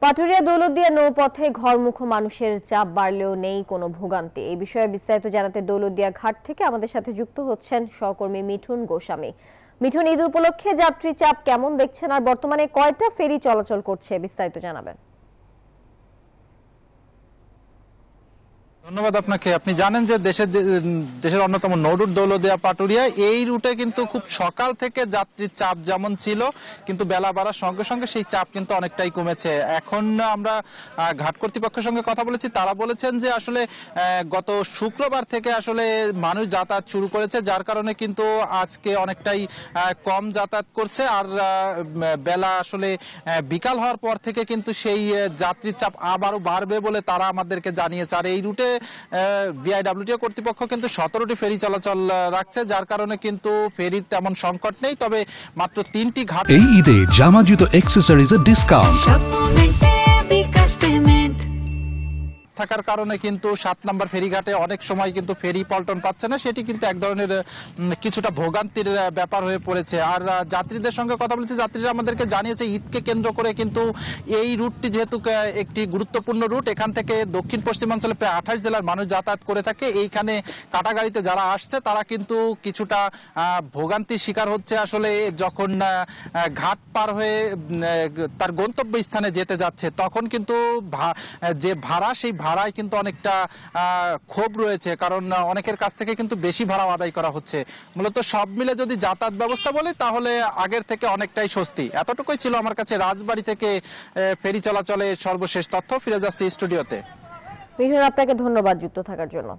পাটুরিয়া দৌলতদিয়া নৌপথে ঘরমুখো মানুষের চাপ বাড়লেও নেই কোনো ভোগান্তি। এই বিষয়ে বিস্তারিত জানাতে দৌলতদিয়া ঘাট থেকে আমাদের সাথে যুক্ত হচ্ছেন সহকর্মী মিঠুন গোস্বামী। মিঠুন, ঈদ উপলক্ষে যাত্রী চাপ কেমন দেখছেন আর বর্তমানে কয়টা ফেরি চলাচল করছে, বিস্তারিত জানাবেন। ধন্যবাদ আপনাকে। আপনি জানেন যে দেশের অন্যতম নৌরুট দৌলতদিয়া পাটুরিয়া, এই রুটে কিন্তু খুব সকাল থেকে যাত্রীর চাপ যেমন ছিল, কিন্তু বেলা বাড়ার সঙ্গে সঙ্গে সেই চাপ কিন্তু অনেকটাই কমেছে। এখন আমরা ঘাট কর্তৃপক্ষের সঙ্গে কথা বলেছি, তারা বলেছেন যে আসলে গত শুক্রবার থেকে আসলে মানুষ যাতায়াত শুরু করেছে, যার কারণে কিন্তু আজকে অনেকটাই কম যাতায়াত করছে। আর বেলা আসলে বিকাল হওয়ার পর থেকে কিন্তু সেই যাত্রীর চাপ আবারও বাড়বে বলে তারা আমাদেরকে জানিয়েছে। আর এই রুটে বিআইডব্লিউটিও কর্তৃপক্ষ কিন্তু 17টি ফেরি চলাচল রাখছে, যার কারণে কিন্তু ফেরির তেমন সংকট নেই। তবে মাত্র 3টি ঘাট এই ঈদে জামা জুতো অ্যাকসেসরিজের ডিসকাউন্ট থাকার কারণে কিন্তু 7 নম্বর ফেরিঘাটে অনেক সময় কিন্তু ফেরি পল্টন পাচ্ছে না, সেটি কিন্তু এক ধরনের কিছুটা ভোগান্তির ব্যাপার হয়ে পড়েছে। আর যাত্রীদের সঙ্গে কথা বলেছে, যাত্রীরা আমাদেরকে জানিয়েছে ঈদকে কেন্দ্র করে কিন্তু এই রুটটি যেহেতু একটি গুরুত্বপূর্ণ রুট, এখান থেকে দক্ষিণ পশ্চিমাঞ্চলে প্রায় 28 জেলার মানুষ যাতায়াত করে থাকে। এইখানে কাটাগাড়িতে যারা আসছে তারা কিন্তু কিছুটা ভোগান্তির শিকার হচ্ছে আসলে যখন ঘাট পার হয়ে তার গন্তব্য স্থানে যেতে যাচ্ছে, তখন কিন্তু যে ভাড়া, সেই ভাড়ায় কিন্তু অনেকটা ক্ষোভ রয়েছে, কারণ অনেকের কাছ থেকে কিন্তু বেশি ভাড়া আদায় করা হচ্ছে। মূলত সব মিলে যদি যাতায়াত ব্যবস্থা বলি তাহলে আগের থেকে অনেকটাই স্বস্তি। এতটুকুই ছিল আমার কাছে রাজবাড়ী থেকে ফেরি চলাচলের সর্বশেষ তথ্য। ফিরে যাচ্ছি স্টুডিওতে। মিঠুন, আপনাকে ধন্যবাদ যুক্ত থাকার জন্য।